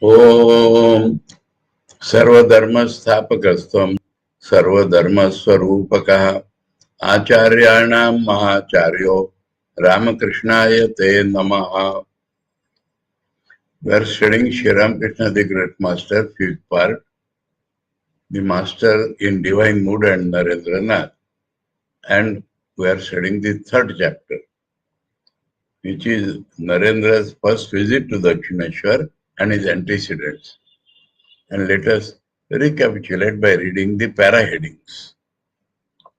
ओम सर्वधर्मस्थापकस्त्वं सर्वधर्मस्वरूपकः आचार्याणां महाचार्यो रामकृष्णाय ते नमः. We are studying Sri Ramakrishna the Great Master, fifth part, the Master in Divine Mood and Narendranath, and we are studying the third chapter, which is Narendra's first visit to Dakshineshwar and his antecedents. And let us recapitulate by reading the para-headings.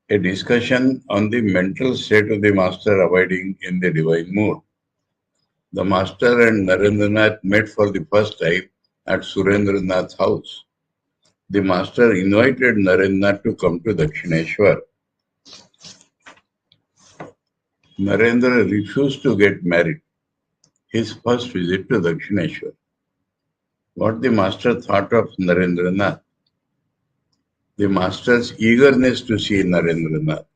A discussion on the mental state of the Master abiding in the divine mood. The Master and Narendranath met for the first time at Surendranath's house. The Master invited Narendranath to come to Dakshineshwar. Narendra refused to get married. His first visit to Dakshineshwar. What the Master thought of Narendranath. The Master's eagerness to see Narendranath.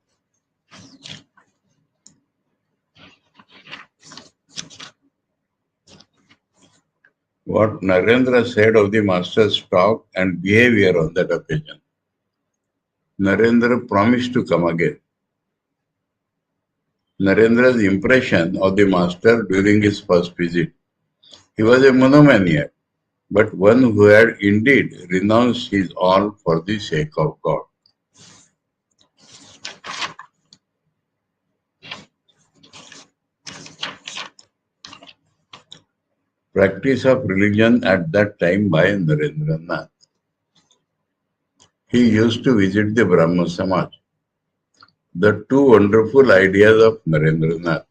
What Narendra said of the Master's talk and behavior on that occasion. Narendra promised to come again. Narendra's impression of the Master during his first visit. He was a monomaniac, but one who had indeed renounced his all for the sake of God. Practice of religion at that time by Narendranath. He used to visit the Brahma Samaj. The two wonderful ideas of Narendranath.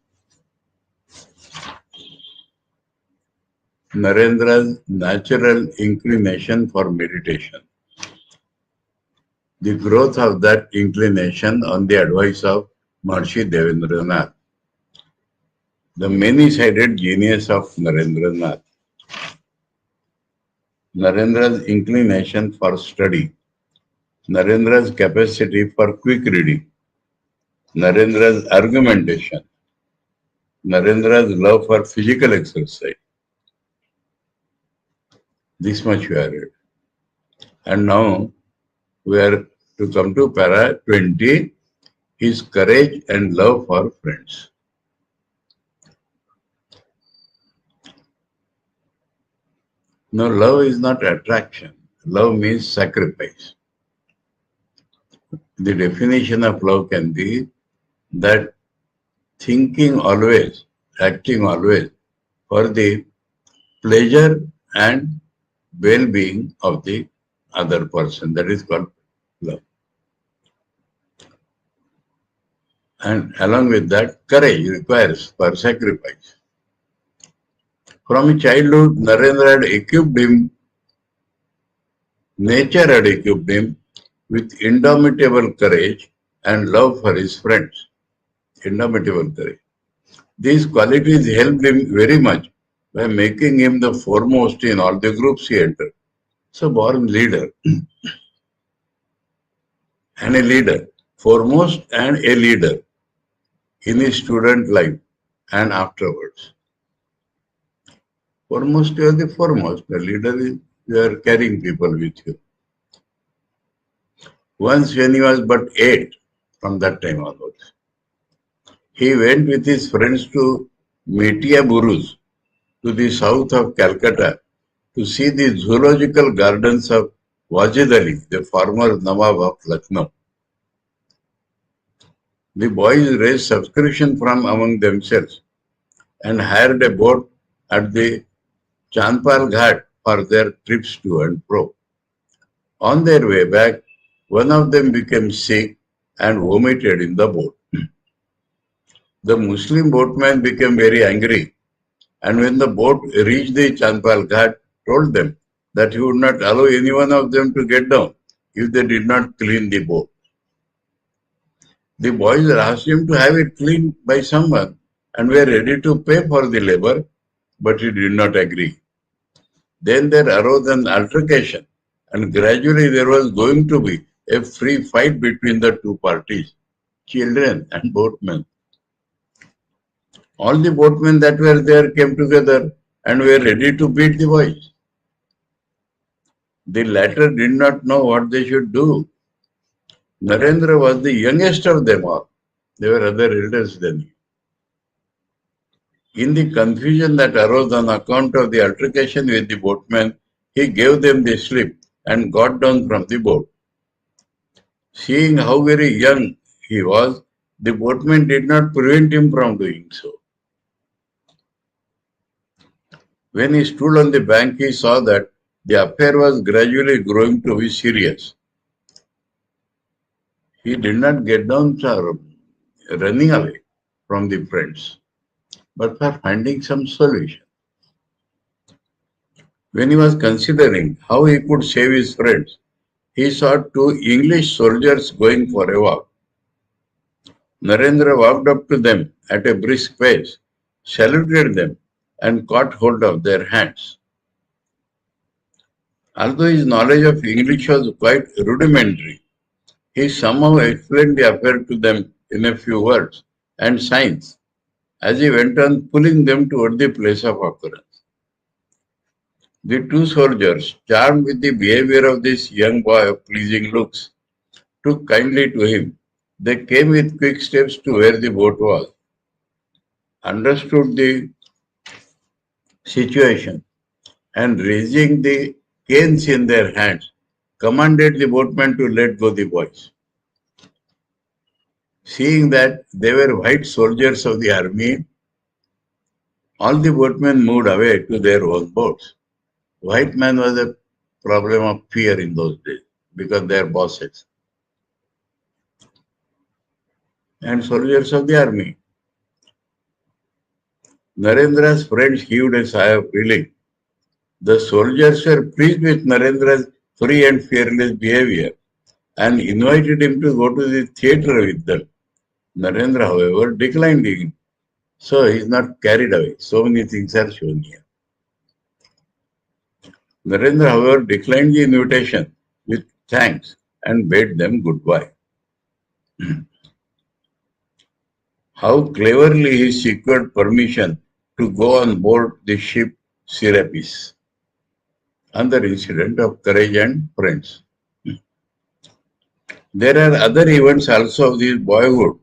Narendra's natural inclination for meditation. The growth of that inclination on the advice of Maharishi Devendranath. The many-sided genius of Narendranath. Narendra's inclination for study. Narendra's capacity for quick reading. Narendra's argumentation. Narendra's love for physical exercise. This much we are read. And now we are to come to para 20, his courage and love for friends. No, love is not attraction. Love means sacrifice. The definition of love can be that thinking always, acting always for the pleasure and well-being of the other person. That is called love. And along with that, courage requires for sacrifice. From his childhood, Narendra had equipped him, nature had equipped him with indomitable courage and love for his friends. Indomitable courage. These qualities helped him very much by making him the foremost in all the groups he entered. So born leader and a leader, foremost and a leader in his student life and afterwards. Foremost, you are the foremost. The leader is you are carrying people with you. Once when he was but 8, from that time onwards, he went with his friends to Metia Buruz, to the south of Calcutta, to see the zoological gardens of Wajid Ali, the former Nawab of Lucknow. The boys raised subscription from among themselves and hired a boat at the Chandpal Ghat for their trips to and fro. On their way back, one of them became sick and vomited in the boat. The Muslim boatman became very angry, and when the boat reached the Chandpal Ghat, told them that he would not allow any one of them to get down if they did not clean the boat. The boys asked him to have it cleaned by someone and were ready to pay for the labor, but he did not agree. Then there arose an altercation, and gradually there was going to be a free fight between the two parties, children and boatmen. All the boatmen that were there came together and were ready to beat the boys. The latter did not know what they should do. Narendra was the youngest of them all. There were other elders than him. In the confusion that arose on account of the altercation with the boatmen, he gave them the slip and got down from the boat. Seeing how very young he was, the boatman did not prevent him from doing so. When he stood on the bank, he saw that the affair was gradually growing to be serious. He did not get down running away from the friends, but for finding some solution. When he was considering how he could save his friends, he saw two English soldiers going for a walk. Narendra walked up to them at a brisk pace, saluted them, and caught hold of their hands. Although his knowledge of English was quite rudimentary, he somehow explained the affair to them in a few words and signs as he went on pulling them toward the place of occurrence. The two soldiers, charmed with the behavior of this young boy of pleasing looks, took kindly to him. They came with quick steps to where the boat was, understood the situation, and raising the canes in their hands, commanded the boatman to let go the boys. Seeing that they were white soldiers of the army, all the boatmen moved away to their own boats. White man was a problem of fear in those days because they are bosses. And soldiers of the army. Narendra's friends heaved a sigh of relief. The soldiers were pleased with Narendra's free and fearless behavior and invited him to go to the theatre with them. Narendra, however, declined it. So he is not carried away. So many things are shown here. Narendra, however, declined the invitation with thanks and bade them goodbye. How cleverly he secured permission to go on board the ship Serapis. Another incident of courage and friends. There are other events also of his boyhood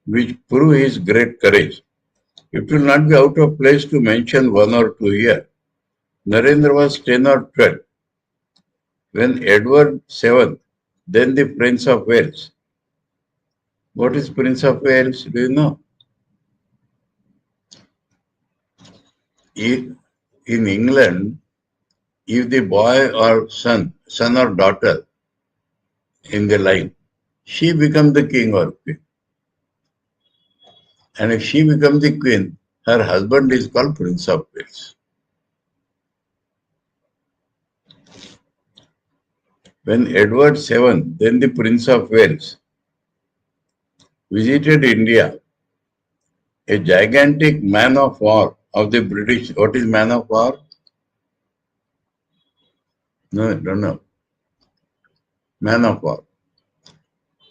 which prove his great courage. It will not be out of place to mention one or two here. Narendra was 10 or 12 when Edward VII, then the Prince of Wales. What is Prince of Wales? Do you know? In England, if the boy or son or daughter in the line, she becomes the king or queen. And if she becomes the queen, her husband is called Prince of Wales. When Edward VII, then the Prince of Wales, visited India, a gigantic man of war of the British. What is man of war? No, I don't know. Man of war.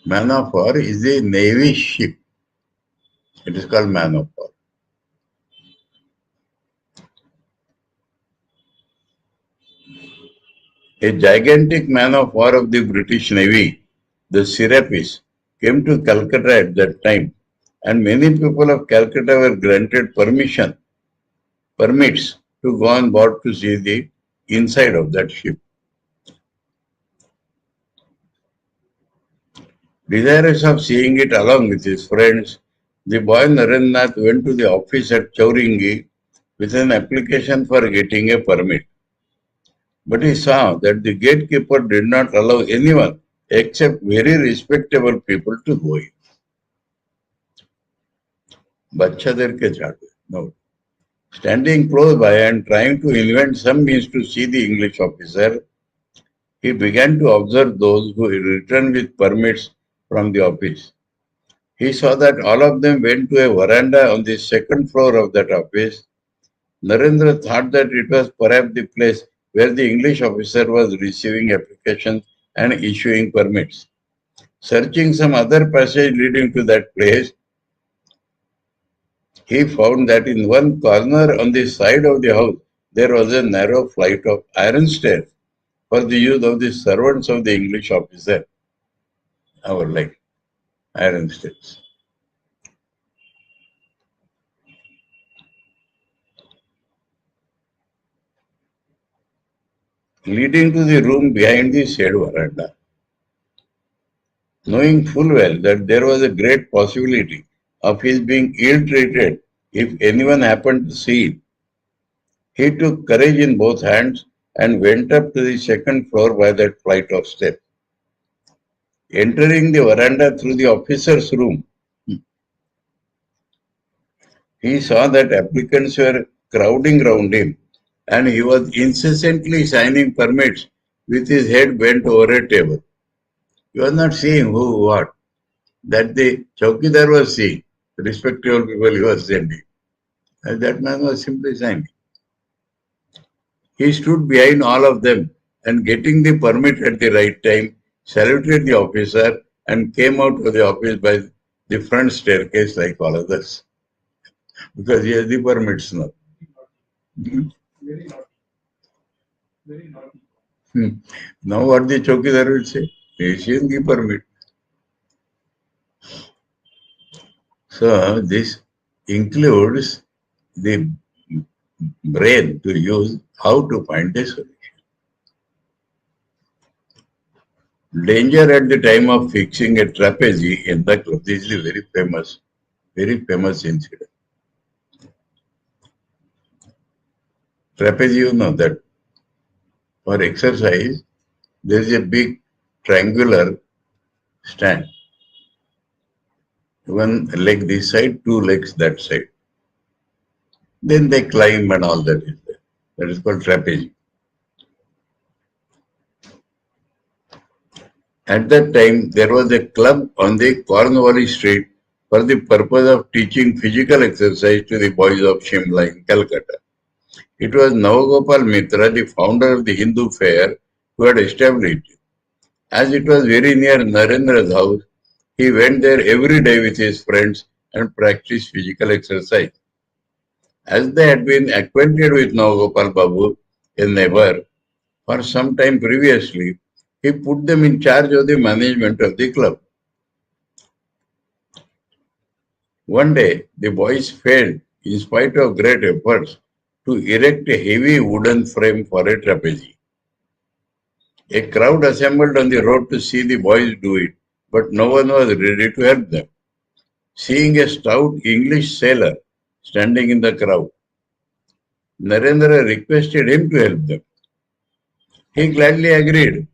Man of war is a navy ship. It is called man of war. A gigantic man of war of the British Navy, the Serapis, came to Calcutta at that time, and many people of Calcutta were granted permits to go on board to see the inside of that ship. Desirous of seeing it along with his friends, the boy Narendranath went to the office at Chauringi with an application for getting a permit. But he saw that the gatekeeper did not allow anyone except very respectable people to go in. Bachchaderke chhade. No. Standing close by and trying to invent some means to see the English officer, he began to observe those who returned with permits from the office. He saw that all of them went to a veranda on the second floor of that office. Narendra thought that it was perhaps the place where the English officer was receiving applications and issuing permits. Searching some other passage leading to that place, he found that in one corner on the side of the house, there was a narrow flight of iron stairs for the use of the servants of the English officer. Our like iron stairs. Leading to the room behind the shade veranda. Knowing full well that there was a great possibility of his being ill-treated if anyone happened to see it, he took courage in both hands and went up to the second floor by that flight of steps. Entering the veranda through the officer's room, he saw that applicants were crowding round him and he was incessantly signing permits with his head bent over a table. He was not seeing who, what. That the Chaukidar was seeing, respectable people he was sending. And that man was simply signing. He stood behind all of them and getting the permit at the right time, saluted the officer and came out of the office by the front staircase like all others. Because he has the permits now. Now what the Chaukidar will say? He is seeing the permit. So this includes the brain to use how to find a solution. Danger at the time of fixing a trapeze in the club. This is a very famous incident. Trapeze, you know that for exercise, there is a big triangular stand. One leg this side, two legs that side. Then they climb and all that is there. That is called trapeze. At that time, there was a club on the Cornwallis Street for the purpose of teaching physical exercise to the boys of Shimla in Calcutta. It was Navagopal Mitra, the founder of the Hindu Fair, who had established it. As it was very near Narendra's house, he went there every day with his friends and practiced physical exercise. As they had been acquainted with Navagopal Babu, a neighbor, for some time previously, he put them in charge of the management of the club. One day, the boys failed, in spite of great efforts, to erect a heavy wooden frame for a trapeze. A crowd assembled on the road to see the boys do it, but no one was ready to help them. Seeing a stout English sailor standing in the crowd, Narendra requested him to help them. He gladly agreed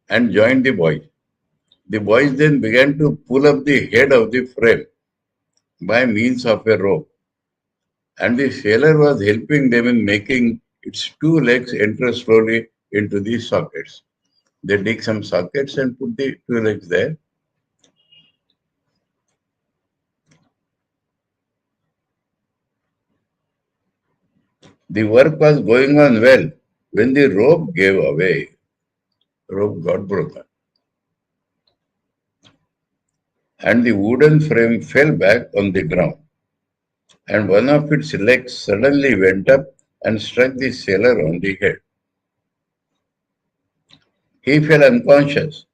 and joined the boys. The boys then began to pull up the head of the frame by means of a rope, and the sailor was helping them in making its two legs enter slowly into the sockets. They dig some sockets and put the two legs there. The work was going on well when the rope gave away. Rope got broken. And the wooden frame fell back on the ground. And one of its legs suddenly went up and struck the sailor on the head. He fell unconscious.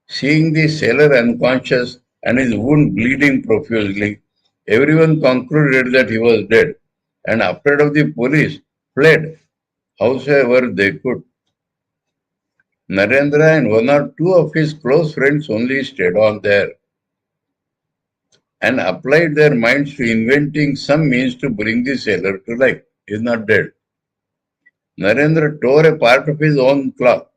Seeing the sailor unconscious and his wound bleeding profusely, everyone concluded that he was dead, and afraid of the police, fled howsoever they could. Narendra and one or two of his close friends only stayed on there and applied their minds to inventing some means to bring the sailor to life. He is not dead. Narendra tore a part of his own cloth,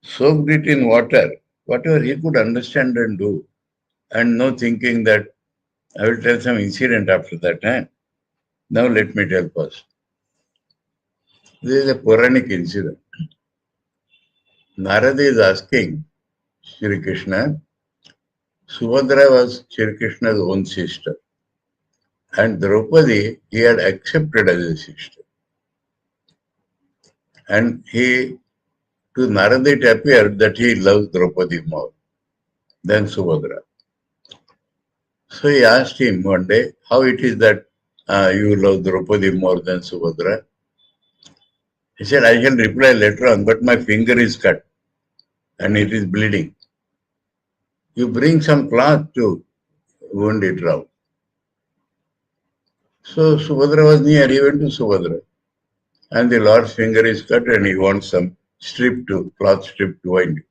soaked it in water, whatever he could understand and do, and no thinking that I will tell some incident after that time. Now let me tell first. This is a Puranic incident. Narada is asking Sri Krishna, Subhadra was Sri Krishna's own sister, and Draupadi he had accepted as a sister. And to Narada it appeared that he loves Draupadi more than Subhadra. So he asked him one day, how it is that you love Draupadi more than Subhadra? He said, I shall reply later on, but my finger is cut and it is bleeding. You bring some cloth to wound it round. So Subhadra was near, he went to Subhadra. And the Lord's finger is cut and he wants some cloth strip to wind it.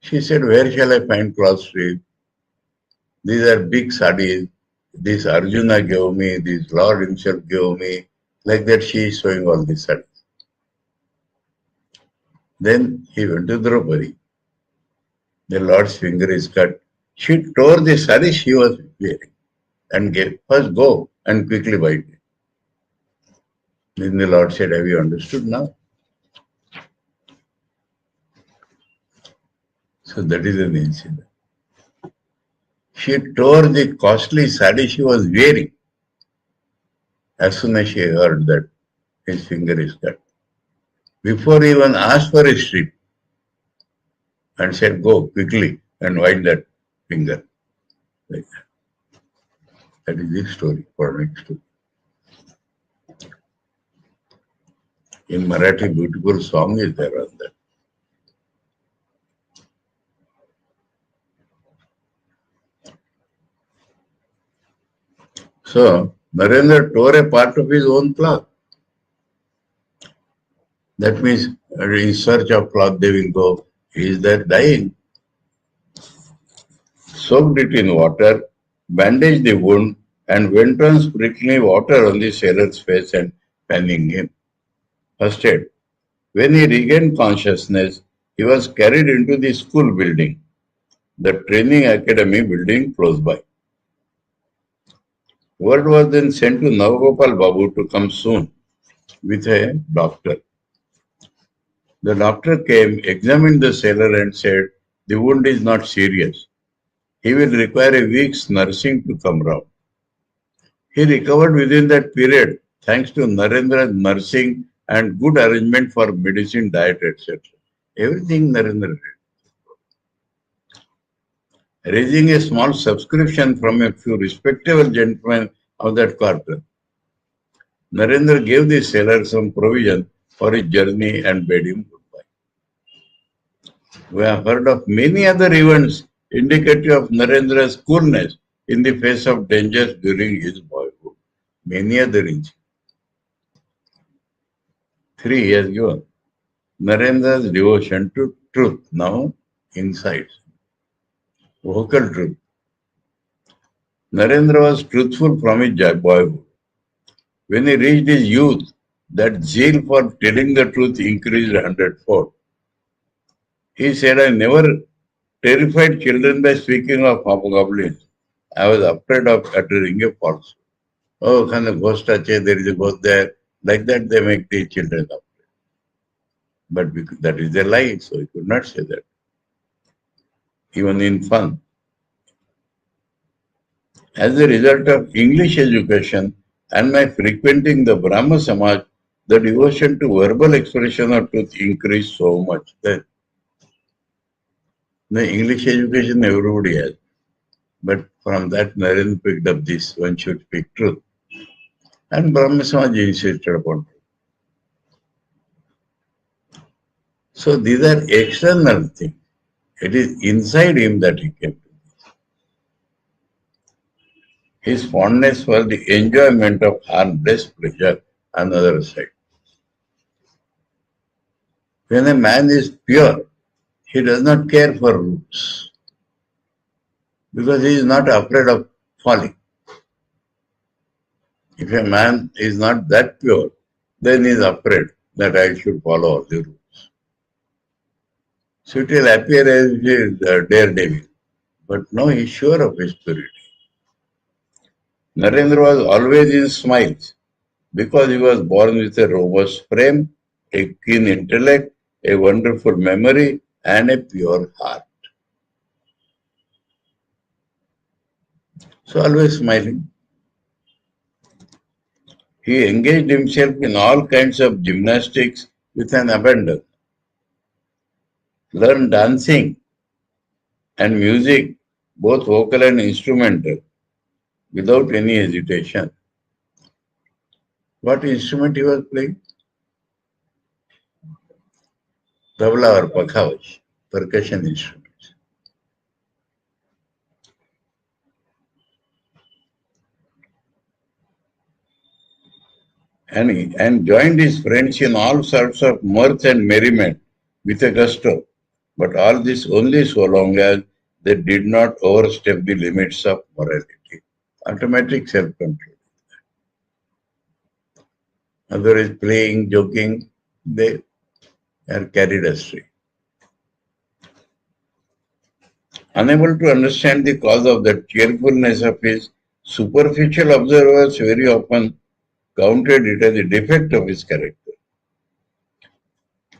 She said, where shall I find cloth strip? These are big sarees. This Arjuna gave me, this Lord himself gave me. Like that she is showing all these sarees. Then he went to Draupadi. The Lord's finger is cut. She tore the saree she was wearing and gave, first go and quickly bind it. Then the Lord said, have you understood now? So that is an incident. She tore the costly saree she was wearing as soon as she heard that his finger is cut. Before he even asked for a strip and said, go quickly and wind that finger. Like that. That is the story, for next story. In Marathi, beautiful song is there on that. So, Narendra tore a part of his own cloth. That means in search of cloth they will go. He is there dying. Soaked it in water, bandaged the wound, and went on sprinkling water on the sailor's face and fanning him. First aid. When he regained consciousness, he was carried into the school building, the training academy building close by. Word was then sent to Navagopal Babu to come soon with a doctor. The doctor came, examined the sailor and said, the wound is not serious. He will require a week's nursing to come round. He recovered within that period thanks to Narendra's nursing and good arrangement for medicine, diet, etc. Everything Narendra did. Raising a small subscription from a few respectable gentlemen of that quarter, Narendra gave the sailor some provision for his journey and bade him goodbye. We have heard of many other events indicative of Narendra's coolness in the face of dangers during his boyhood. Many other incidents. 3 years given. Narendra's devotion to truth, now insights. Vocal truth. Narendra was truthful from his boyhood. When he reached his youth, that zeal for telling the truth increased 100-fold. He said, I never terrified children by speaking of hobgoblins. I was afraid of uttering a falsehood. Oh, kind of ghost touches, there is a ghost there. Like that, they make the children afraid. But that is a lie, so he could not say that. Even in fun. As a result of English education, and by frequenting the Brahma Samaj, the devotion to verbal expression of truth increased so much that the English education everybody has. But from that, Narendra picked up this, one should speak truth. And Brahma Samaj insisted upon it. So these are external things. It is inside him that he came to. His fondness for the enjoyment of harmless pleasure on the other side. When a man is pure, he does not care for rules because he is not afraid of falling. If a man is not that pure, then he is afraid that I should follow all the rules. So it will appear as if he is a daredevil, but no, he is sure of his purity. Narendra was always in smiles because he was born with a robust frame, a keen intellect, a wonderful memory, and a pure heart. So always smiling. He engaged himself in all kinds of gymnastics with an abandon. Learned dancing and music, both vocal and instrumental, without any hesitation. What instrument he was playing? Tabla or pakhavaj, percussion instruments. And joined his friends in all sorts of mirth and merriment with a gusto. But all this only so long as they did not overstep the limits of morality. Automatic self-control. Otherwise, playing, joking, they are carried astray. Unable to understand the cause of that cheerfulness of his, superficial observers very often counted it as a defect of his character.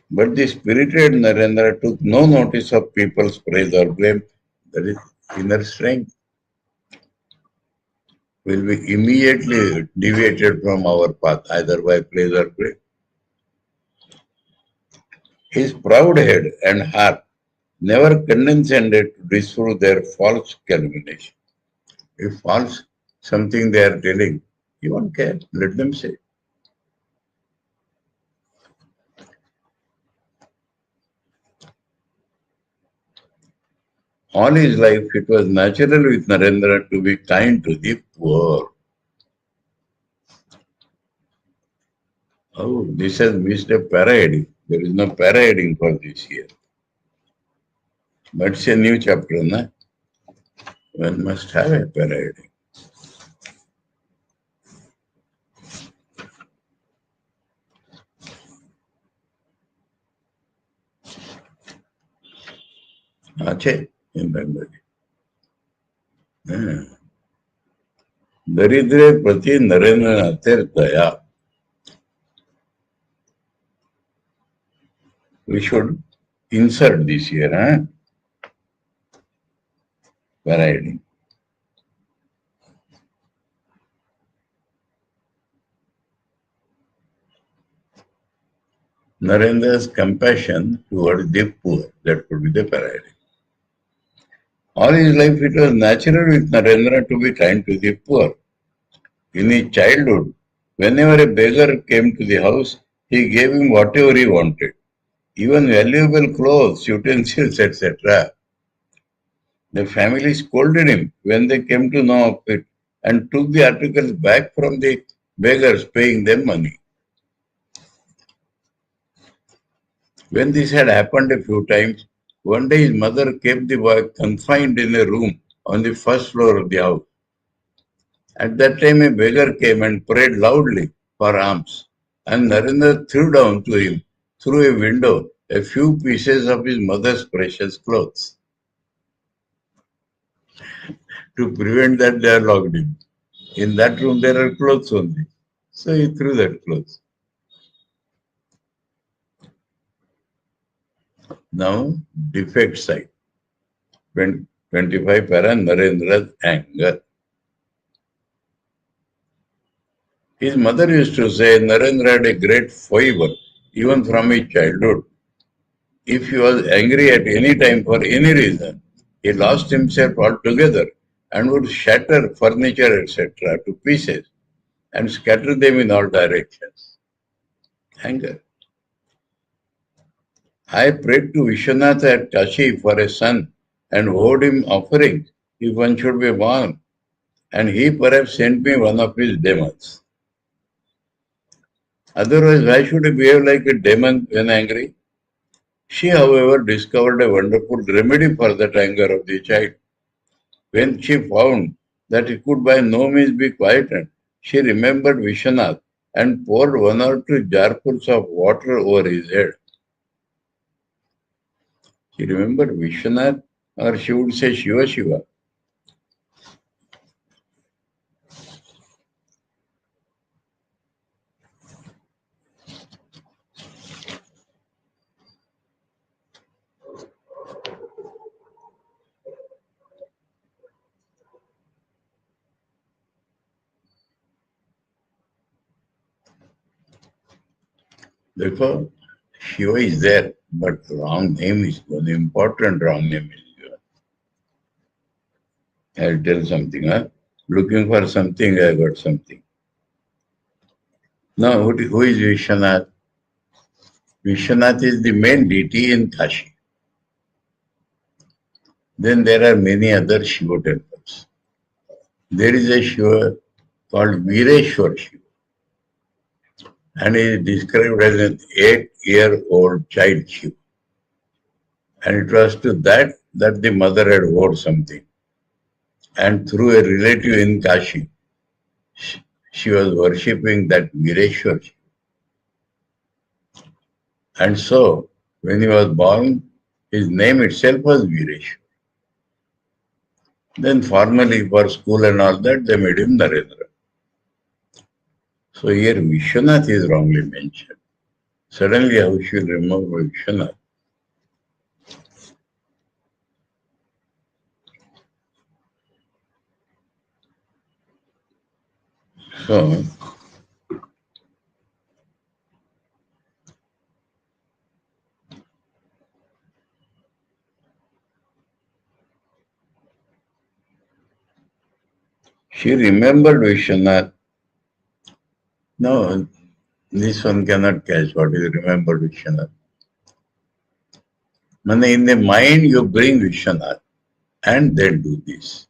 But the spirited Narendra took no notice of people's praise or blame. That is inner strength. Will be immediately deviated from our path, either by praise or blame. His proud head and heart never condescended to disprove their false calumniation. If false something they are telling, you won't care, let them say. All his life, it was natural with Narendra to be kind to the poor. Oh, this has missed a para-heading. There is no para-heading for this here. But it's a new chapter, na? One must have a para-heading. Ache, in Bengali. Daridre Prati Narendra Daya. We should insert this here, para-heading. Narendra's compassion towards the poor. That could be the para-heading. All his life it was natural with Narendra to be kind to the poor. In his childhood, whenever a beggar came to the house, he gave him whatever he wanted, even valuable clothes, utensils, etc. The family scolded him when they came to know of it and took the articles back from the beggars, paying them money. When this had happened a few times, one day his mother kept the boy confined in a room on the first floor of the house. At that time, a beggar came and prayed loudly for alms, and Narendra threw down to him through a window a few pieces of his mother's precious clothes to prevent that they are locked in. In that room, there are clothes only. So he threw that clothes. Now, defect side. 25 para Narendra's anger. His mother used to say Narendra had a great foible, even from his childhood. If he was angry at any time for any reason, he lost himself altogether and would shatter furniture, etc., to pieces and scatter them in all directions. Anger. I prayed to Vishwanath at Kashi for a son and owed him offerings if one should be born, and he perhaps sent me one of his demons. Otherwise, why should I behave like a demon when angry? She, however, discovered a wonderful remedy for that anger of the child. When she found that it could by no means be quieted, she remembered Vishwanath and poured one or two jarfuls of water over his head. She remembered Vishwanath, or she would say Shiva Shiva. Therefore, Shiva is there, but the wrong name is given. The important wrong name is given. I'll tell something, huh? Looking for something, I got something. Now, who is Vishwanath? Vishwanath is the main deity in Kashi. Then there are many other Shiva temples. There is a Shiva called Vireshwar Shiva, and he is described as an 8-year-old child Shiva. And it was to that the mother had owed something. And through a relative in Kashi, she was worshipping that Vireshwar Shiva. And so, when he was born, his name itself was Vireshwar. Then formally for school and all that, they made him Narendra. So here Vishwanath is wrongly mentioned. Suddenly how should remember Vishwanath? So, she remembered Vishwanath. No, this one cannot catch what is remembered Vishwanath. In the mind you bring Vishwanath and then do this.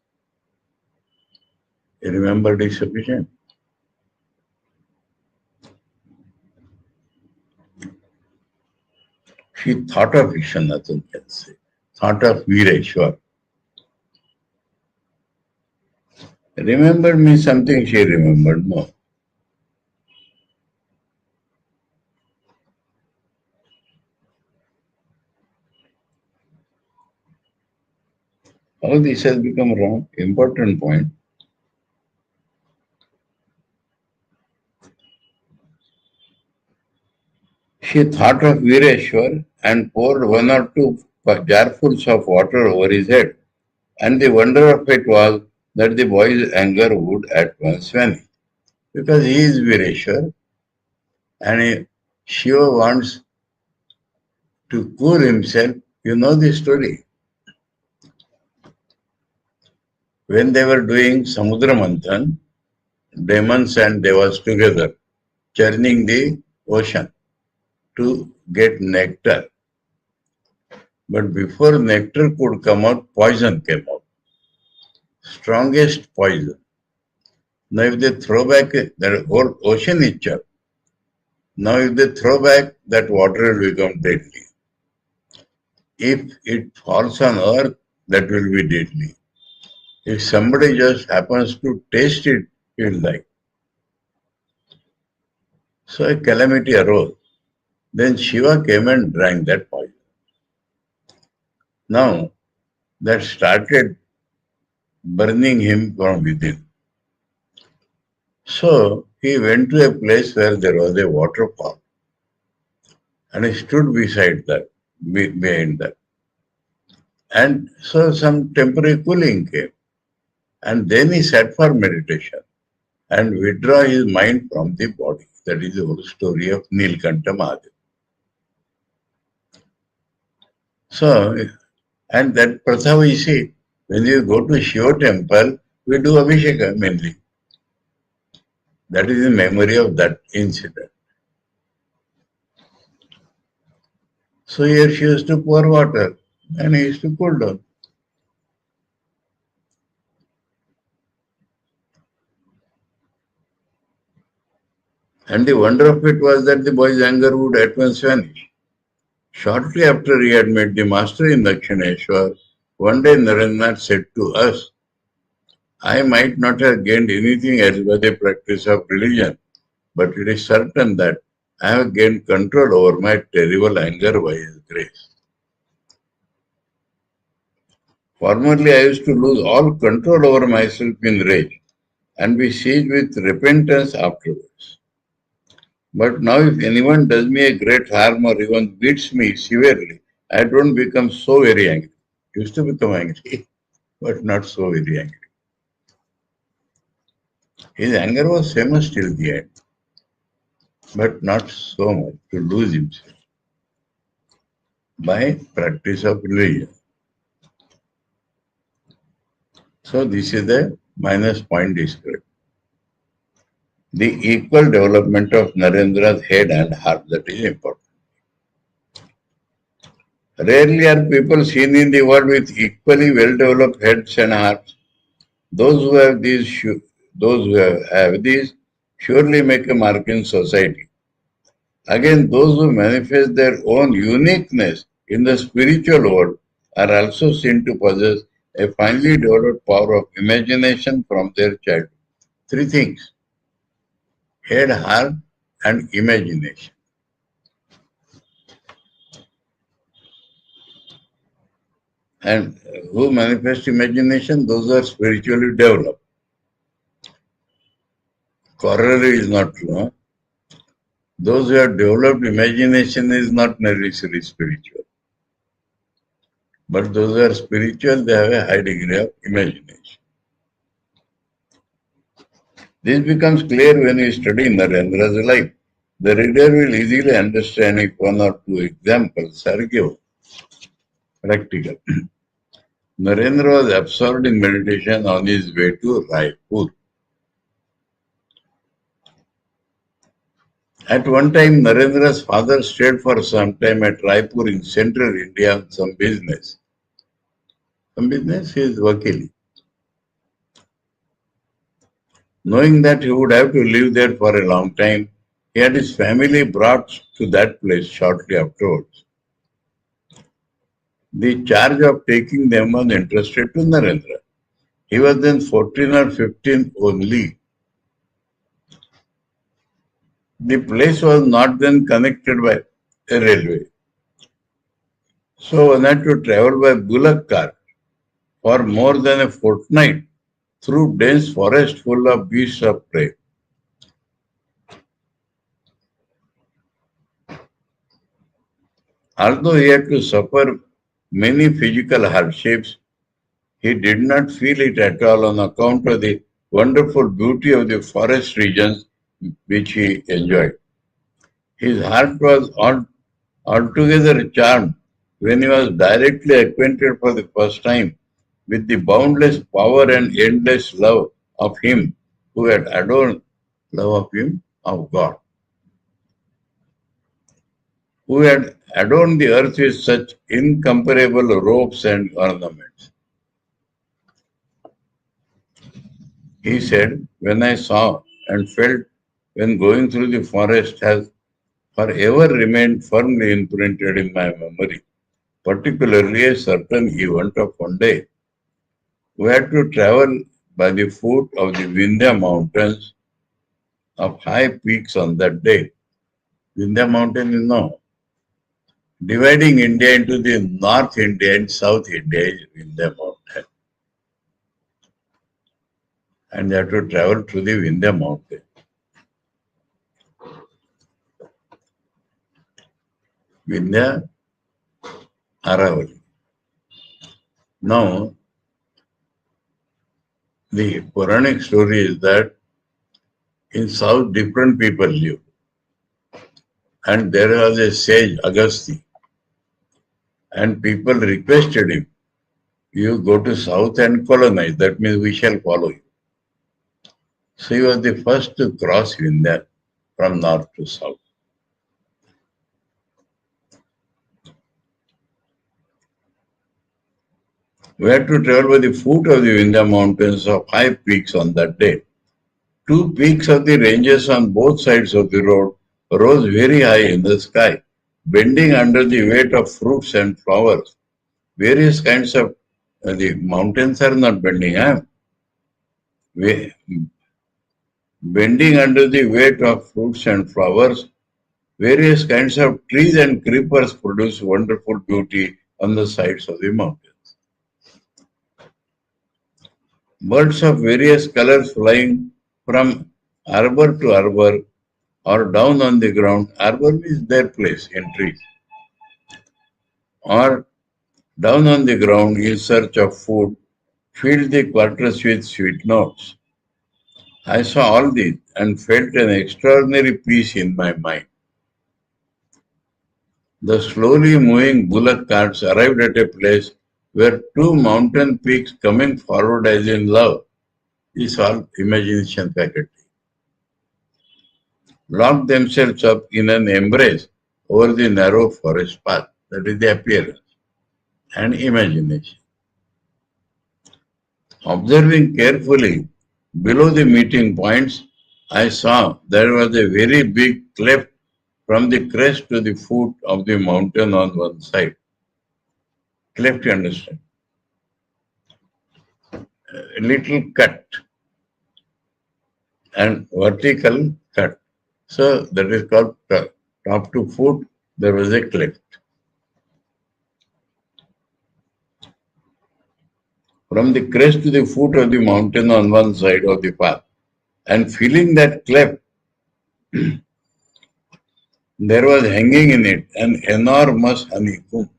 Remembered is sufficient. She thought of Vishwanath, you can say. Thought of Vireshwar. Remembered means something she remembered, no. How this has become wrong? Important point. She thought of Vireshwar and poured one or two jarfuls of water over his head. And the wonder of it was that the boy's anger would at once vanish. Because he is Vireshwar and Shiva wants to cool himself. You know the story. When they were doing Samudra Manthan, demons and devas together, churning the ocean to get nectar. But before nectar could come out, poison came out. Strongest poison. Now if they throw back, the whole ocean is churned. Now if they throw back, that water will become deadly. If it falls on earth, that will be deadly. If somebody just happens to taste it, he will die. So a calamity arose. Then Shiva came and drank that poison. Now that started burning him from within. So he went to a place where there was a waterfall and he stood beside that, behind that. And so some temporary cooling came. And then he sat for meditation. and withdraw his mind from the body. That is the whole story of Nilkanta Mahadev. So, and that Pratha we see, when you go to Shiva temple, we do Abhisheka mainly. That is in memory of that incident. So here she used to pour water and he used to pull down. And the wonder of it was that the boy's anger would at once vanish. Shortly after he had met the master in Dakshineshwar, one day Narendranath said to us, I might not have gained anything else by the practice of religion, but it is certain that I have gained control over my terrible anger by His grace. Formerly, I used to lose all control over myself in rage and be seized with repentance afterwards. But now, if anyone does me a great harm or even beats me severely, I don't become so very angry. Used to become angry, but not so very angry. His anger was famous till the end, but not so much to lose himself by practice of religion. So this is the minus point described. The equal development of Narendra's head and heart, that is important. Rarely are people seen in the world with equally well-developed heads and hearts. Those who have these surely make a mark in society. Again, those who manifest their own uniqueness in the spiritual world are also seen to possess a finely developed power of imagination from their childhood. Three things: head, heart, and imagination. And who manifest imagination? Those who are spiritually developed. Corollary is not true. Huh? Those who have developed imagination is not necessarily spiritual. But those who are spiritual, they have a high degree of imagination. This becomes clear when we study Narendra's life. The reader will easily understand if one or two examples are given. Practical. Narendra was absorbed in meditation on his way to Raipur. At one time, Narendra's father stayed for some time at Raipur in central India on some business. Some business, he is Vakili. Knowing that he would have to live there for a long time, he had his family brought to that place shortly afterwards. The charge of taking them was entrusted to Narendra. He was then 14 or 15 only. The place was not then connected by a railway. So one had to travel by bullock cart for more than a fortnight through dense forest full of beasts of prey. Although he had to suffer many physical hardships, he did not feel it at all on account of the wonderful beauty of the forest regions which he enjoyed. His heart was altogether charmed when he was directly acquainted for the first time with the boundless power and endless love of him who had adorned of God, who had adorned the earth with such incomparable robes and ornaments. He said, when I saw and felt when going through the forest has forever remained firmly imprinted in my memory, particularly a certain event of one day. We had to travel by the foot of the Vindhya mountains of high peaks on that day. Vindhya mountain is now dividing India into the North India and South India is Vindhya mountain. And they have to travel through the Vindhya mountain. Vindhya Aravali. Now, the Puranic story is that In south, different people live. And there was a sage, Agasti. And people requested him, you go to south and colonize. That means we shall follow you. So he was the first to cross India from north to south. We had to travel by the foot of the Vindhya mountains of 5 peaks on that day. 2 peaks of the ranges on both sides of the road rose very high in the sky, bending under the weight of fruits and flowers. Various kinds of the mountains are not bending, bending under the weight of fruits and flowers. Various kinds of trees and creepers produce wonderful beauty on the sides of the mountains. Birds of various colors flying from arbor to arbor or down on the ground. Arbor is their place in trees. Or down on the ground in search of food, filled the quarters with sweet notes. I saw all this and felt an extraordinary peace in my mind. The slowly moving bullock carts arrived at a place where 2 mountain peaks coming forward as in love, is all imagination faculty, locked themselves up in an embrace over the narrow forest path. That is the appearance and imagination. Observing carefully below the meeting points, I saw there was a very big cleft from the crest to the foot of the mountain on one side. Cleft, you understand? A little cut and vertical cut. So that is called top to foot, there was a cleft. From the crest to the foot of the mountain on one side of the path. And filling that cleft, there was hanging in it an enormous honeycomb.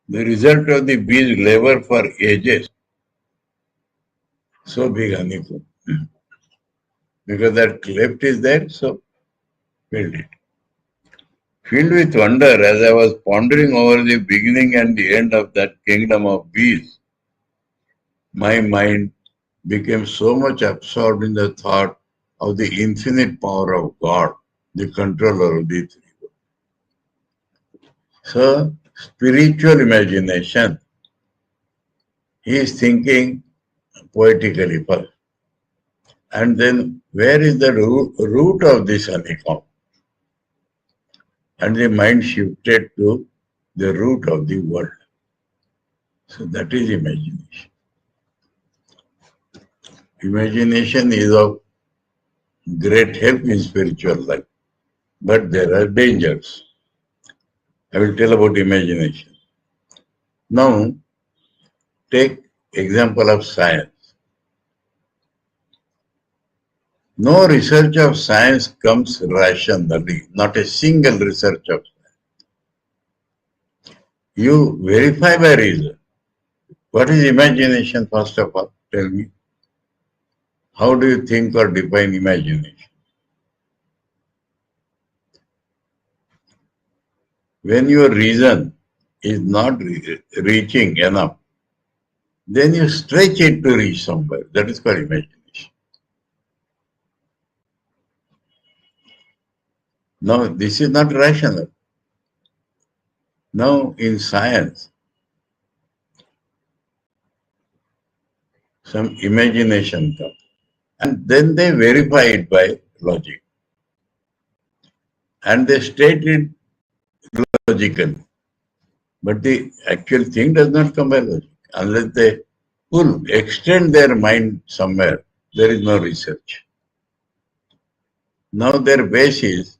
The result of the bees' labor for ages. So big honeycomb. Because that cleft is there, so filled it. Filled with wonder as I was pondering over the beginning and the end of that kingdom of bees, my mind became so much absorbed in the thought of the infinite power of God, the controller of the three. So, spiritual imagination, he is thinking poetically first. And then, where is the root of this honeycomb? And the mind shifted to the root of the world. So that is imagination. Imagination is of great help in spiritual life, but there are dangers. I will tell about imagination. Now, take example of science. No research of science comes rationally, not a single research of science. You verify by reason. What is imagination, first of all? Tell me. How do you think or define imagination? When your reason is not reaching enough, then you stretch it to reach somewhere. That is called imagination. Now, this is not rational. Now, in science, some imagination comes. And then they verify it by logic. And they state it logically. But the actual thing does not come by logic. Unless they extend their mind somewhere, there is no research. Now their base is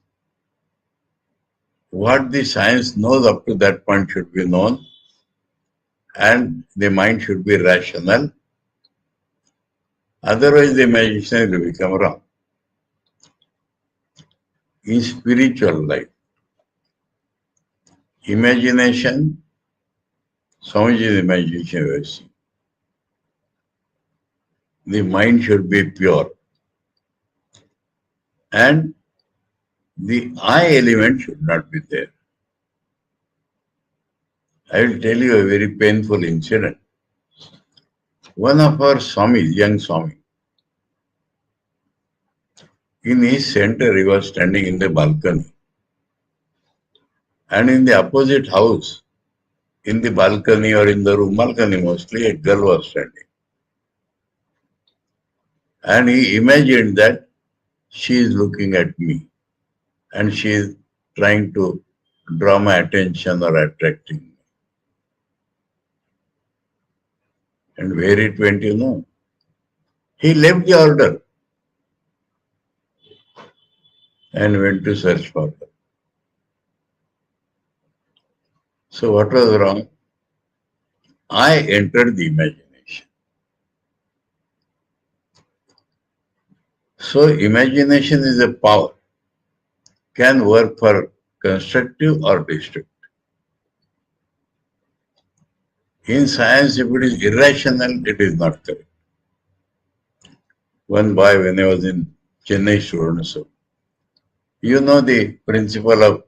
what the science knows up to that point should be known, and the mind should be rational. Otherwise, the imagination will become wrong. In spiritual life, imagination, Swamiji's imagination we have seen. the mind should be pure. And the I element should not be there. I will tell you a very painful incident. One of our Swamis, young Swami, in his center he was standing in the balcony. And in the opposite house, in the balcony or in the room, balcony mostly, a girl was standing. And he imagined that she is looking at me and she is trying to draw my attention or attracting me. And where it went, you know? He left the order and went to search for her. So what was wrong? I entered the imagination. So imagination is a power, can work for constructive or destructive. In science, if it is irrational, it is not correct. One boy, when I was in Chennai student, so you know the principle of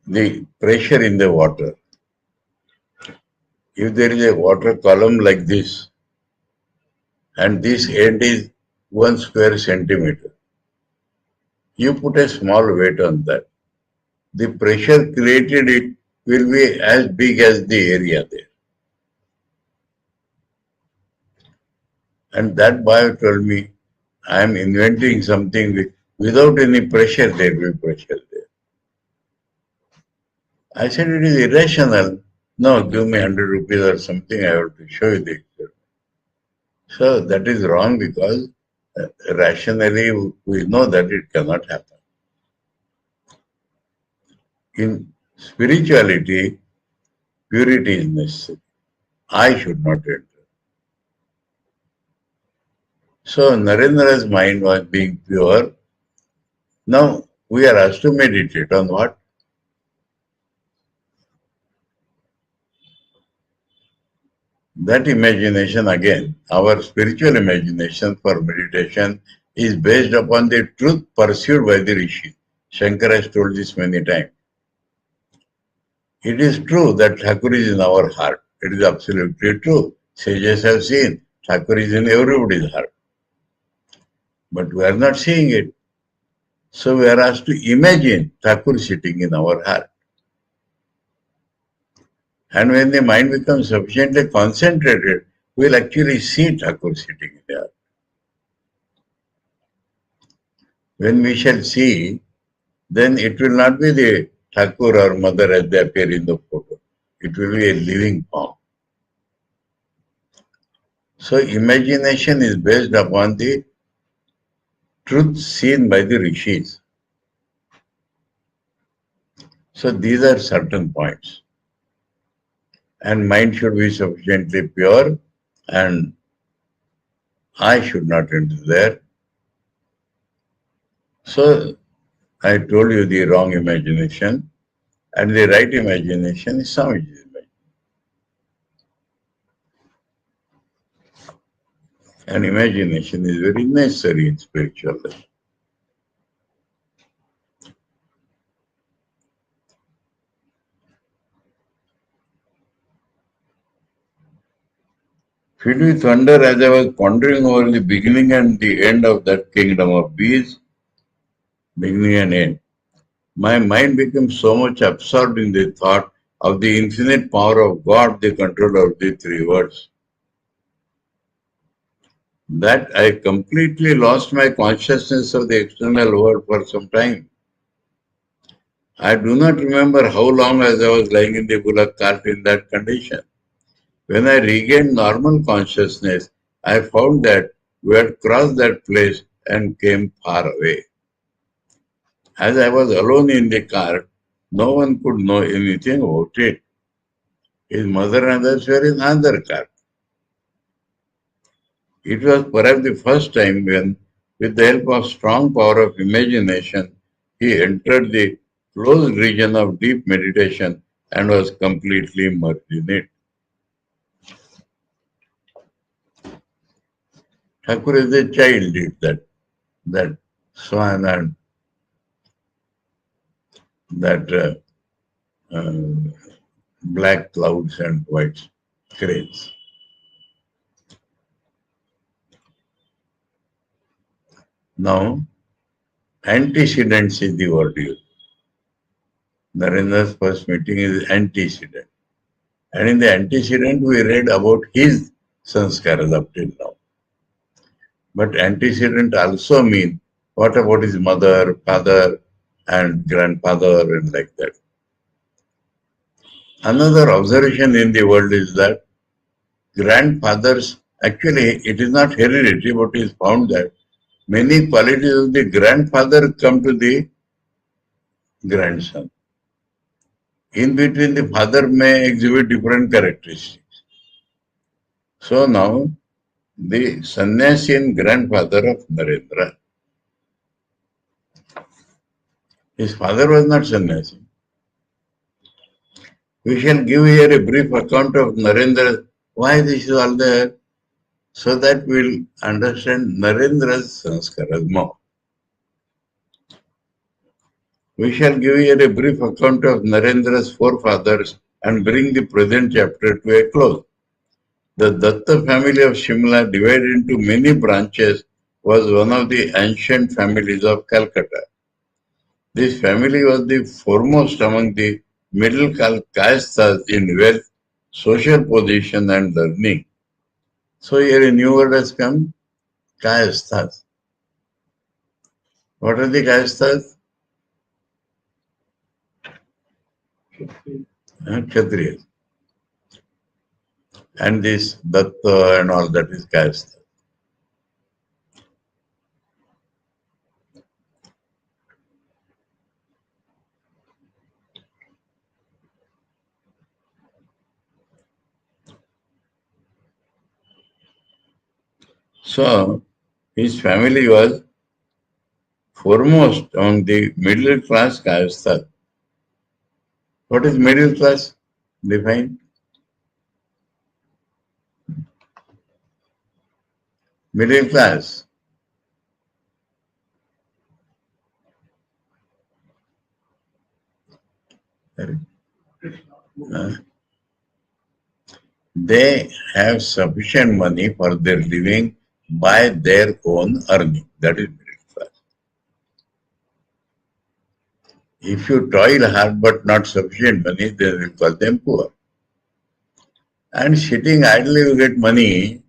the pressure in the water. If there is a water column like this, and this end is 1 square centimeter, you put a small weight on that. The pressure created it will be as big as the area there. And that boy told me, I am inventing something without any pressure, there will be pressure there. I said, it is irrational. No, give me 100 rupees or something, I have to show you the experiment. So that is wrong because rationally we know that it cannot happen. In spirituality, purity is necessary. I should not enter. So Narendra's mind was being pure. Now we are asked to meditate on what? That imagination again, our spiritual imagination for meditation is based upon the truth pursued by the Rishi. Shankara has told this many times. It is true that Thakur is in our heart. It is absolutely true. Sages have seen Thakur is in everybody's heart. But we are not seeing it. So we are asked to imagine Thakur sitting in our heart. And when the mind becomes sufficiently concentrated, we will actually see Thakur sitting there. When we shall see, then it will not be the Thakur or Mother as they appear in the photo. It will be a living form. So imagination is based upon the truth seen by the rishis. So these are certain points. And mind should be sufficiently pure and I should not enter there. So I told you the wrong imagination and the right imagination is Swamiji's imagination. And imagination is very necessary in spiritual life. Filled with wonder as I was pondering over the beginning and the end of that kingdom of bees, beginning and end, my mind became so much absorbed in the thought of the infinite power of God, the controller of the three worlds, that I completely lost my consciousness of the external world for some time. I do not remember how long as I was lying in the bullock cart in that condition. When I regained normal consciousness, I found that we had crossed that place and came far away. As I was alone in the car, no one could know anything about it. His mother and others were in another car. It was perhaps the first time when, with the help of strong power of imagination, he entered the closed region of deep meditation and was completely immersed in it. Thakur as a child did that swan and that black clouds and white cranes. Now, antecedents is the word used. Narendra's first meeting is antecedent. And in the antecedent, we read about his sanskaras up till now. But antecedent also means what about his mother, father, and grandfather, and like that. Another observation in the world is that grandfathers, actually, it is not hereditary, but it is found that many qualities of the grandfather come to the grandson. In between, the father may exhibit different characteristics. So now, the Sannyasin grandfather of Narendra, his father was not Sannyasin. We shall give here a brief account of Narendra, why this is all there, so that we'll understand Narendra's sanskaras more. We shall give here a brief account of Narendra's forefathers and bring the present chapter to a close. The Datta family of Shimla, divided into many branches, was one of the ancient families of Calcutta. This family was the foremost among the middle castes in wealth, social position, and learning. So here a new word has come, kayasthas. What are the kayasthas? Kshatriyas. And this Datta and all that is kayasthas. So his family was foremost among the middle class kayasthas. What is middle class? Define. Middle class. They have sufficient money for their living by their own earning. That is middle class. If you toil hard but not sufficient money, they will call them poor. And sitting idly you get money,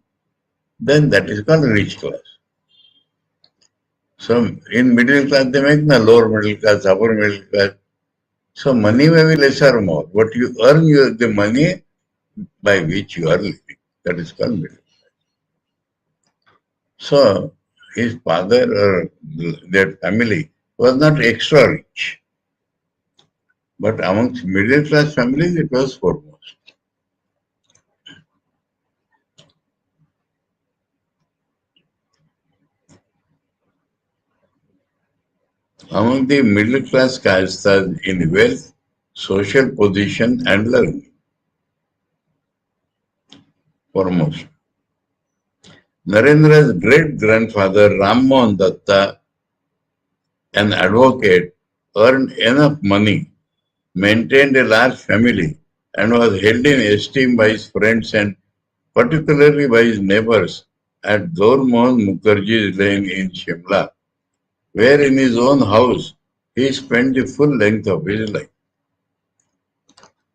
then that is called rich class. So in middle class they make the lower middle class, upper middle class. So money may be less or more, but you earn the money by which you are living. That is called middle class. So his father or their family was not extra rich. But amongst middle class families it was foremost. Among the middle class castes in wealth, social position and learning. Foremost. Narendra's great-grandfather Rammohan Datta, an advocate, earned enough money, maintained a large family, and was held in esteem by his friends and particularly by his neighbors at Gaurmohan Mukherjee's lane in Shimla, where in his own house he spent the full length of his life.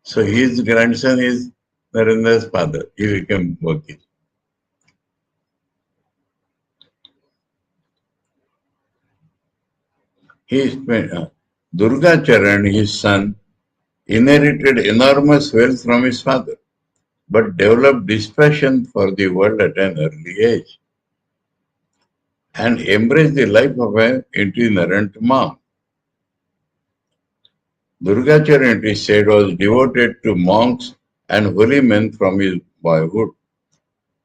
So his grandson is Narendra's father. He became Vakil. Durga Charan, his son, inherited enormous wealth from his father, but developed dispassion for the world at an early age and embraced the life of an itinerant monk. Durga Charan, it is said, was devoted to monks and holy men from his boyhood.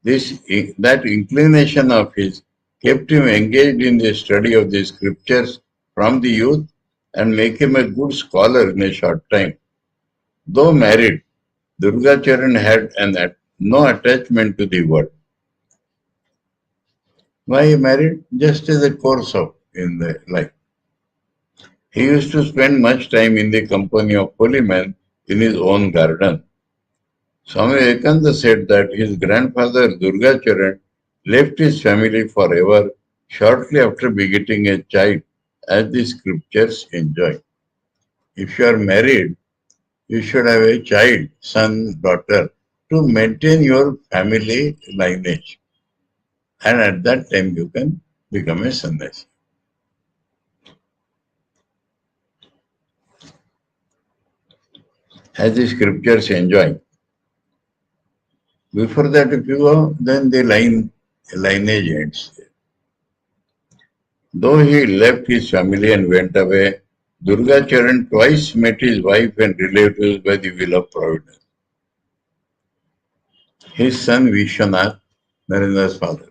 That inclination of his kept him engaged in the study of the scriptures from the youth and make him a good scholar in a short time. Though married, Durga Charan had no attachment to the world. Why he married? Just as a course of in the life. He used to spend much time in the company of holy men in his own garden. Swami Vivekananda said that his grandfather Durgacharan left his family forever shortly after begetting a child, as the scriptures enjoin. If you are married, you should have a child, son, daughter, to maintain your family lineage. And at that time you can become a sannyasi. As the scriptures enjoin. Before that, if you go, then the lineage ends. Though he left his family and went away, Durgacharan twice met his wife and relatives by the will of Providence. His son Vishwanath, Narendra's father.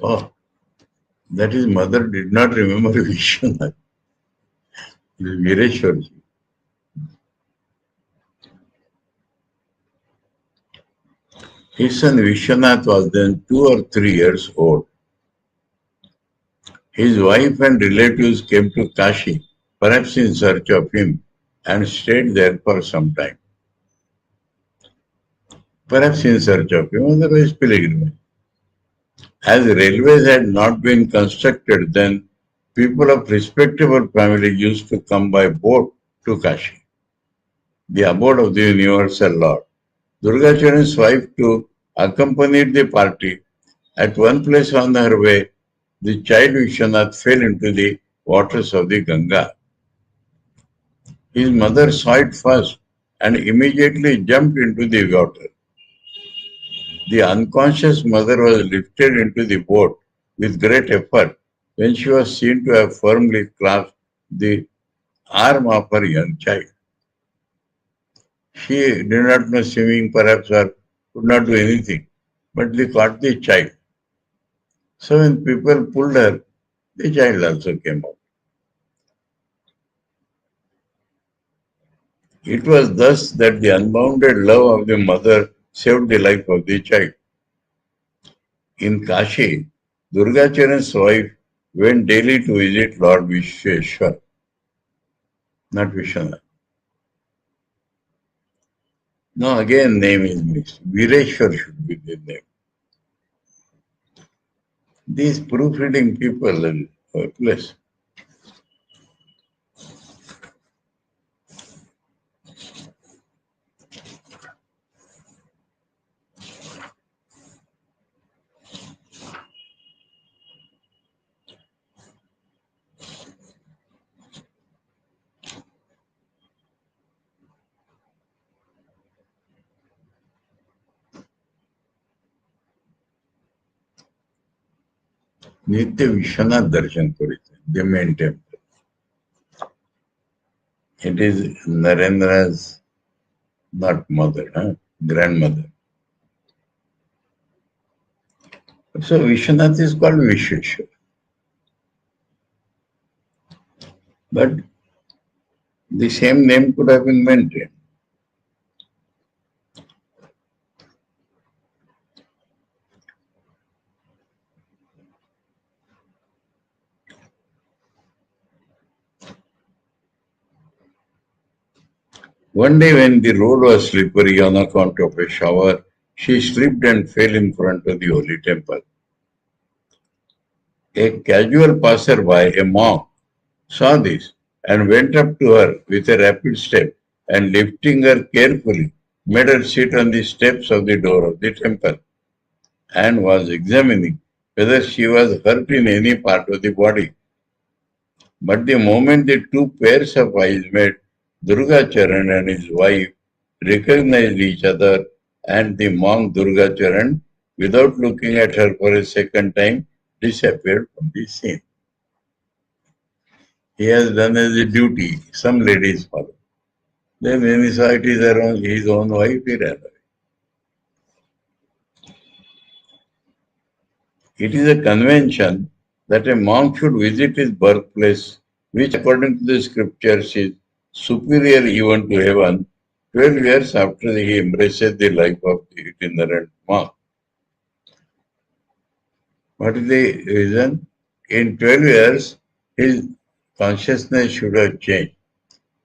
Oh, that his mother did not remember Vishwanath. It is Vireshwarji. His son Vishwanath was then 2 or 3 years old. His wife and relatives came to Kashi, perhaps in search of him, and stayed there for some time. Perhaps in search of him, otherwise pilgrimage. As railways had not been constructed then, people of respectable family used to come by boat to Kashi, the abode of the Universal Lord. Durgacharan's wife too accompanied the party. At one place on her way, the child Vishwanath fell into the waters of the Ganga. His mother saw it first and immediately jumped into the water. The unconscious mother was lifted into the boat with great effort when she was seen to have firmly clasped the arm of her young child. She did not know swimming perhaps or could not do anything, but they caught the child. So when people pulled her, the child also came out. It was thus that the unbounded love of the mother saved the life of the child. In Kashi, Durgacharan's wife went daily to visit Lord Vishweshwar, not Vishwanath. No, again name is mixed. Vireshwar should be the name. These proofreading people are hopeless. Nitya Vishwanath Darshan Kurite, the main temple. It is Narendra's, not mother, grandmother. So Vishwanath is called Vishweshwar. But the same name could have been maintained. One day when the road was slippery on account of a shower, she slipped and fell in front of the holy temple. A casual passerby, a monk, saw this and went up to her with a rapid step and lifting her carefully, made her sit on the steps of the door of the temple and was examining whether she was hurt in any part of the body. But the moment the two pairs of eyes met, Durgacharan and his wife recognized each other, and the monk Durgacharan, without looking at her for a second time, disappeared from the scene. He has done as a duty, some ladies follow. Then when he saw it is around his own wife, he ran away. It is a convention that a monk should visit his birthplace, which according to the scriptures is superior even to heaven, 12 years after he embraces the life of the itinerant monk. What is the reason? In 12 years, his consciousness should have changed.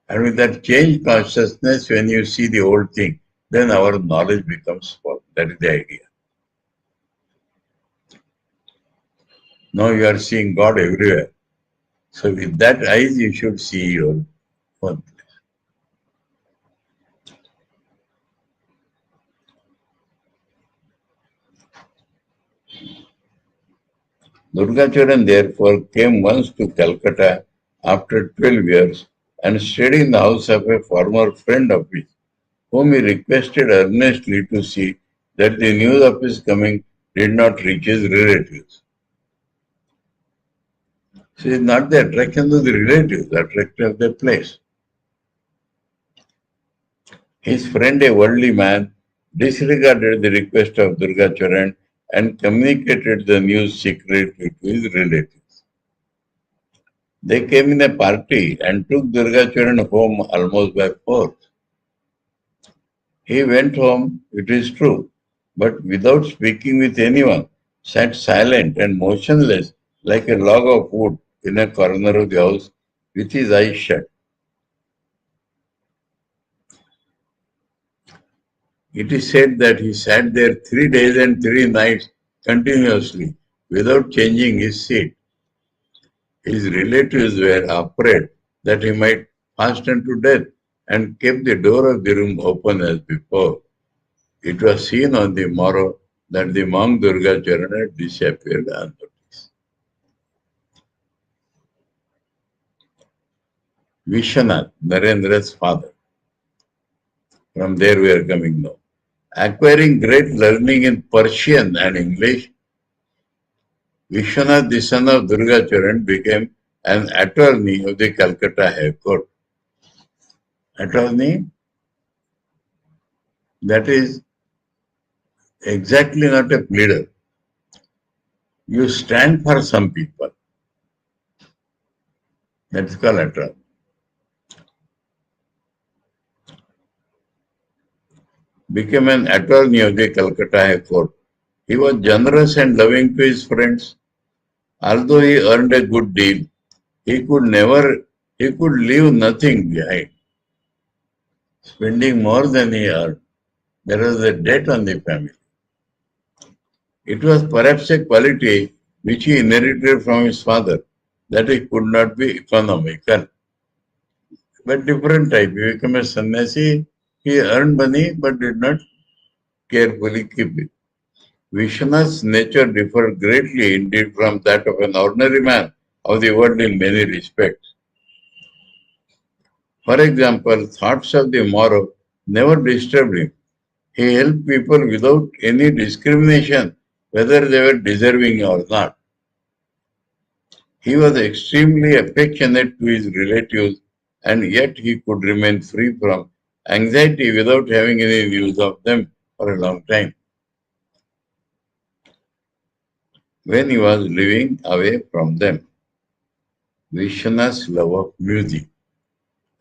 And with that changed consciousness, when you see the old thing, then our knowledge becomes small. That is the idea. Now you are seeing God everywhere. So with that eyes, you should see your own. Durgacharan therefore came once to Calcutta after 12 years and stayed in the house of a former friend of his, whom he requested earnestly to see that the news of his coming did not reach his relatives. So it's not the attraction of the relatives, the attraction of the place. His friend, a worldly man, disregarded the request of Durgacharan and communicated the news secretly to his relatives. They came in a party and took Durgacharan home almost by force. He went home, it is true, but without speaking with anyone, sat silent and motionless like a log of wood in a corner of the house with his eyes shut. It is said that he sat there 3 days and 3 nights continuously without changing his seat. His relatives were afraid that he might hasten to death and kept the door of the room open as before. It was seen on the morrow that the monk Durgacharan had disappeared unnoticed. Vishwanath, Narendra's father. From there we are coming now. Acquiring great learning in Persian and English, Vishwanath, the son of Durgacharan, became an attorney of the Calcutta High Court. Attorney, that is exactly not a pleader. You stand for some people. That's called attorney. Became an attorney of the Calcutta High Court. He was generous and loving to his friends. Although he earned a good deal, he could leave nothing behind. Spending more than he earned, there was a debt on the family. It was perhaps a quality which he inherited from his father, that he could not be economical. But different type. He became a sannyasi, he earned money but did not carefully keep it. Vishwanath's nature differed greatly indeed from that of an ordinary man of the world in many respects. For example, thoughts of the morrow never disturbed him. He helped people without any discrimination, whether they were deserving or not. He was extremely affectionate to his relatives, and yet he could remain free from anxiety without having any news of them for a long time. When he was living away from them, Vishwanath's love of music.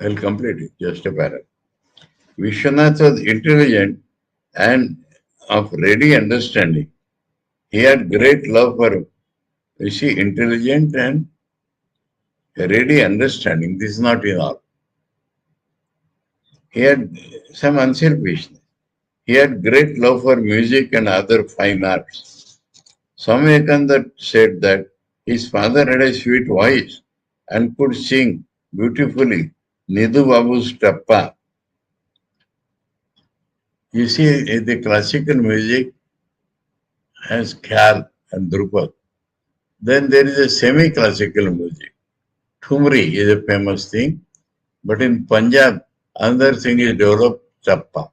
I'll complete it, just a paragraph. Vishwanath was intelligent and of ready understanding. He had great love for, intelligent and ready understanding. This is not in all. He had some unselfishness. He had great love for music and other fine arts. Swami Vivekananda said that his father had a sweet voice and could sing beautifully Nidhu Babu's Tappa. You see, the classical music has Khyal and Drupad. Then there is a semi-classical music. Thumri is a famous thing, but in Punjab, another thing is developed, Tappa.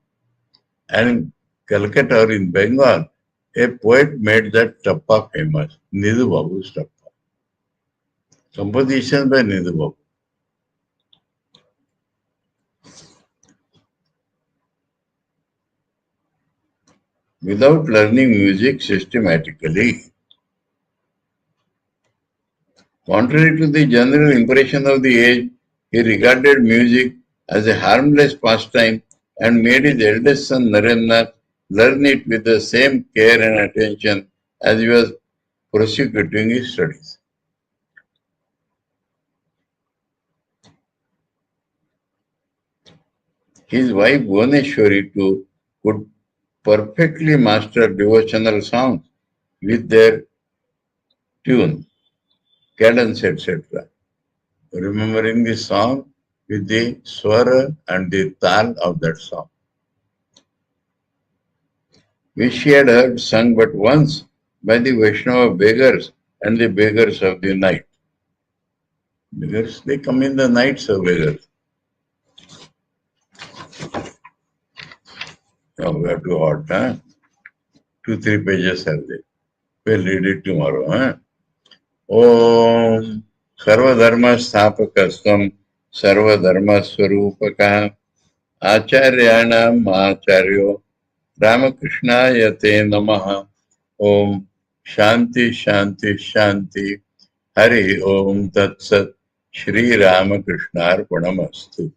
And in Calcutta or in Bengal, a poet made that Tappa famous, Nidhu Babu's Tappa. Composition by Nidhu Babu. Without learning music systematically, contrary to the general impression of the age, he regarded music as a harmless pastime and made his eldest son Narendra learn it with the same care and attention as he was prosecuting his studies. His wife Bhuvaneshwari too could perfectly master devotional songs with their tune, cadence, etc. Remembering the song with the swara and the tal of that song, which she had heard sung but once by the Vaishnava beggars and the beggars of the night. Beggars, they come in the nights of beggars. Oh, we have to hot, huh? 2-3 pages are there. We'll read it tomorrow, huh? Om Sarvadharma Sthapakastam Sarvadharma Swarupaka Acharyanam Acharyo Ramakrishna Te Namaha. Om Shanti Shanti Shanti. Hari Om Tat Sat. Sri Ramakrishna Arpanamastu.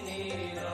Nira